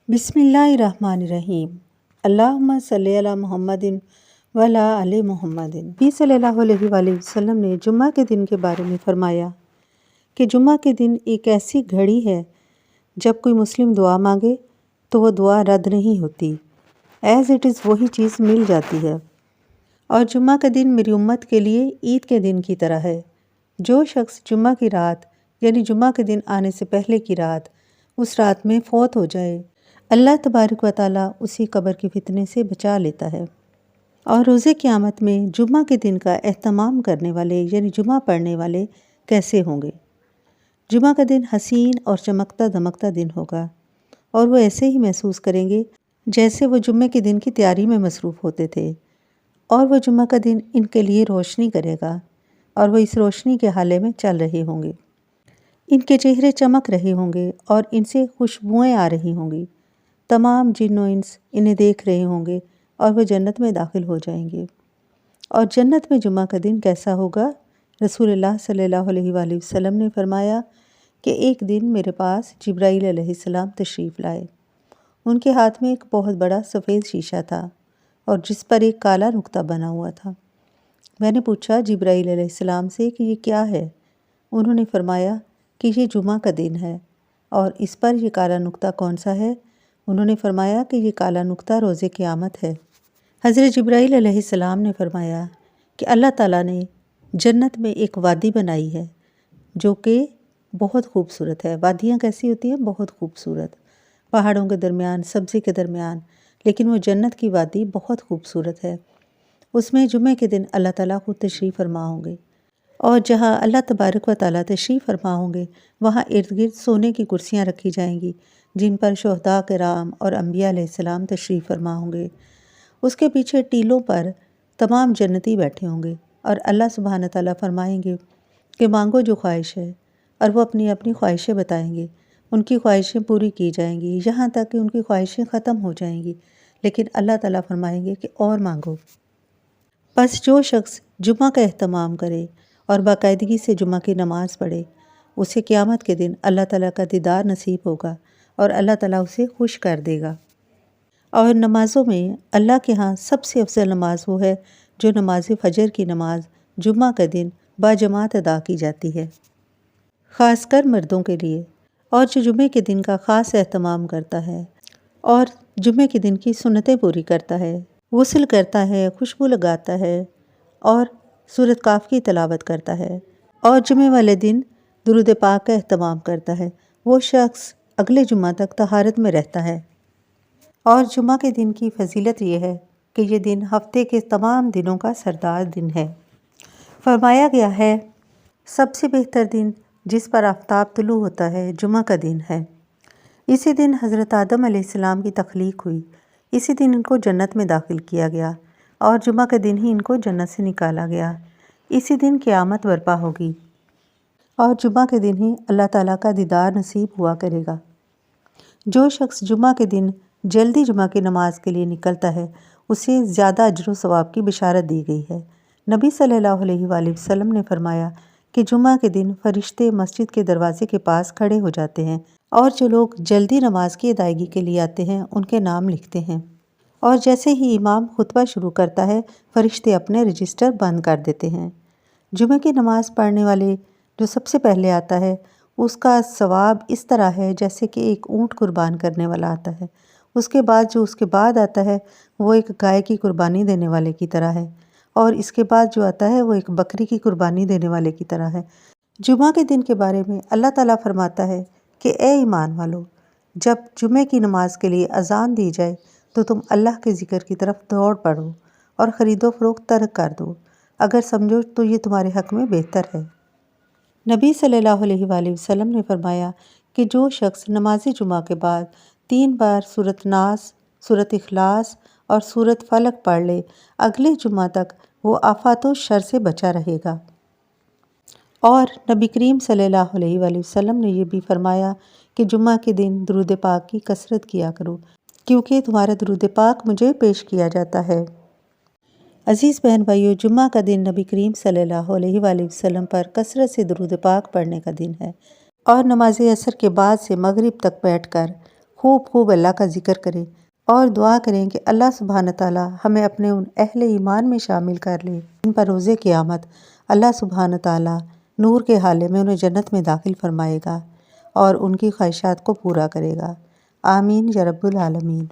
بسم اللہ الرحمن الرحیم۔ اللہم صلی علی محمد و علی آل محمد۔ نبی صلی اللہ علیہ وآلہ وسلم نے جمعہ کے دن کے بارے میں فرمایا کہ جمعہ کے دن ایک ایسی گھڑی ہے جب کوئی مسلم دعا مانگے تو وہ دعا رد نہیں ہوتی، ایز اٹ از وہی چیز مل جاتی ہے۔ اور جمعہ کا دن میری امت کے لیے عید کے دن کی طرح ہے۔ جو شخص جمعہ کی رات یعنی جمعہ کے دن آنے سے پہلے کی رات اس رات میں فوت ہو جائے، اللہ تبارک و تعالیٰ اسی قبر کی فتنے سے بچا لیتا ہے۔ اور روز قیامت میں جمعہ کے دن کا اہتمام کرنے والے یعنی جمعہ پڑھنے والے کیسے ہوں گے؟ جمعہ کا دن حسین اور چمکتا دمکتا دن ہوگا، اور وہ ایسے ہی محسوس کریں گے جیسے وہ جمعے کے دن کی تیاری میں مصروف ہوتے تھے، اور وہ جمعہ کا دن ان کے لیے روشنی کرے گا، اور وہ اس روشنی کے حالے میں چل رہے ہوں گے۔ ان کے چہرے چمک رہے ہوں گے اور ان سے خوشبوئیں آ رہی ہوں گی۔ تمام جن و انس انہیں دیکھ رہے ہوں گے اور وہ جنت میں داخل ہو جائیں گے۔ اور جنت میں جمعہ کا دن کیسا ہوگا؟ رسول اللہ صلی اللہ علیہ وآلہ وسلم نے فرمایا کہ ایک دن میرے پاس جبرائیل علیہ السلام تشریف لائے۔ ان کے ہاتھ میں ایک بہت بڑا سفید شیشہ تھا اور جس پر ایک کالا نقطہ بنا ہوا تھا۔ میں نے پوچھا جبرائیل علیہ السلام سے کہ یہ کیا ہے؟ انہوں نے فرمایا کہ یہ جمعہ کا دن ہے۔ اور اس پر یہ کالا نقطہ کون سا ہے؟ انہوں نے فرمایا کہ یہ کالا نقطہ روز قیامت ہے۔ حضرت جبرائیل علیہ السلام نے فرمایا کہ اللہ تعالیٰ نے جنت میں ایک وادی بنائی ہے جو کہ بہت خوبصورت ہے۔ وادیاں کیسی ہوتی ہیں؟ بہت خوبصورت، پہاڑوں کے درمیان، سبزی کے درمیان، لیکن وہ جنت کی وادی بہت خوبصورت ہے۔ اس میں جمعے کے دن اللہ تعالیٰ خود تشریف فرما ہوں گے، اور جہاں اللہ تبارک و تعالیٰ تشریف فرما ہوں گے وہاں ارد گرد سونے کی کرسیاں رکھی جائیں گی جن پر شہداء کرام اور انبیاء علیہ السلام تشریف فرما ہوں گے۔ اس کے پیچھے ٹیلوں پر تمام جنتی بیٹھے ہوں گے، اور اللہ سبحانہ تعالیٰ فرمائیں گے کہ مانگو جو خواہش ہے، اور وہ اپنی اپنی خواہشیں بتائیں گے۔ ان کی خواہشیں پوری کی جائیں گی یہاں تک کہ ان کی خواہشیں ختم ہو جائیں گی، لیکن اللہ تعالیٰ فرمائیں گے کہ اور مانگو۔ بس جو شخص جمعہ کا اہتمام کرے اور باقاعدگی سے جمعہ کی نماز پڑھے، اسے قیامت کے دن اللہ تعالیٰ کا دیدار نصیب ہوگا اور اللہ تعالیٰ اسے خوش کر دے گا۔ اور نمازوں میں اللہ کے ہاں سب سے افضل نماز وہ ہے جو نماز فجر کی نماز جمعہ کا دن باجماعت ادا کی جاتی ہے، خاص کر مردوں کے لیے، اور جو جمعے کے دن کا خاص اہتمام کرتا ہے اور جمعے کے دن کی سنتیں پوری کرتا ہے، غسل کرتا ہے، خوشبو لگاتا ہے اور سورۃ کاف کی تلاوت کرتا ہے، اور جمعے والے دن درود پاک کا اہتمام کرتا ہے، وہ شخص اگلے جمعہ تک طہارت میں رہتا ہے۔ اور جمعہ کے دن کی فضیلت یہ ہے کہ یہ دن ہفتے کے تمام دنوں کا سردار دن ہے۔ فرمایا گیا ہے سب سے بہتر دن جس پر آفتاب طلوع ہوتا ہے جمعہ کا دن ہے۔ اسی دن حضرت آدم علیہ السلام کی تخلیق ہوئی، اسی دن ان کو جنت میں داخل کیا گیا، اور جمعہ کے دن ہی ان کو جنت سے نکالا گیا۔ اسی دن قیامت برپا ہوگی، اور جمعہ کے دن ہی اللہ تعالیٰ کا دیدار نصیب ہوا کرے گا۔ جو شخص جمعہ کے دن جلدی جمعہ کی نماز کے لیے نکلتا ہے اسے زیادہ اجر و ثواب کی بشارت دی گئی ہے۔ نبی صلی اللہ علیہ وآلہ وسلم نے فرمایا کہ جمعہ کے دن فرشتے مسجد کے دروازے کے پاس کھڑے ہو جاتے ہیں، اور جو لوگ جلدی نماز کی ادائیگی کے لیے آتے ہیں ان کے نام لکھتے ہیں، اور جیسے ہی امام خطبہ شروع کرتا ہے فرشتے اپنے رجسٹر بند کر دیتے ہیں۔ جمعہ کی نماز پڑھنے والے جو سب سے پہلے آتا ہے اس کا ثواب اس طرح ہے جیسے کہ ایک اونٹ قربان کرنے والا آتا ہے، اس کے بعد جو اس کے بعد آتا ہے وہ ایک گائے کی قربانی دینے والے کی طرح ہے، اور اس کے بعد جو آتا ہے وہ ایک بکری کی قربانی دینے والے کی طرح ہے۔ جمعہ کے دن کے بارے میں اللہ تعالیٰ فرماتا ہے کہ اے ایمان والو، جب جمعے کی نماز کے لیے اذان دی جائے تو تم اللہ کے ذکر کی طرف دوڑ پڑو اور خرید و فروخت ترک کر دو، اگر سمجھو تو یہ تمہارے حق میں بہتر ہے۔ نبی صلی اللہ علیہ وآلہ وسلم نے فرمایا کہ جو شخص نماز جمعہ کے بعد 3 بار سورۃ ناس، سورۃ اخلاص اور سورۃ فلق پڑھ لے، اگلے جمعہ تک وہ آفات و شر سے بچا رہے گا۔ اور نبی کریم صلی اللہ علیہ وآلہ وسلم نے یہ بھی فرمایا کہ جمعہ کے دن درود پاک کی کثرت کیا کرو، کیونکہ تمہارا درود پاک مجھے پیش کیا جاتا ہے۔ عزیز بہن بھائیو، جمعہ کا دن نبی کریم صلی اللہ علیہ وآلہ وسلم پر کثرت سے درود پاک پڑھنے کا دن ہے، اور نماز عصر کے بعد سے مغرب تک بیٹھ کر خوب خوب اللہ کا ذکر کریں اور دعا کریں کہ اللہ سبحانہ تعالیٰ ہمیں اپنے ان اہل ایمان میں شامل کر لے ان پر روز قیامت اللہ سبحانہ تعالیٰ نور کے حالے میں انہیں جنت میں داخل فرمائے گا اور ان کی خواہشات کو پورا کرے گا۔ آمین یا رب العالمین۔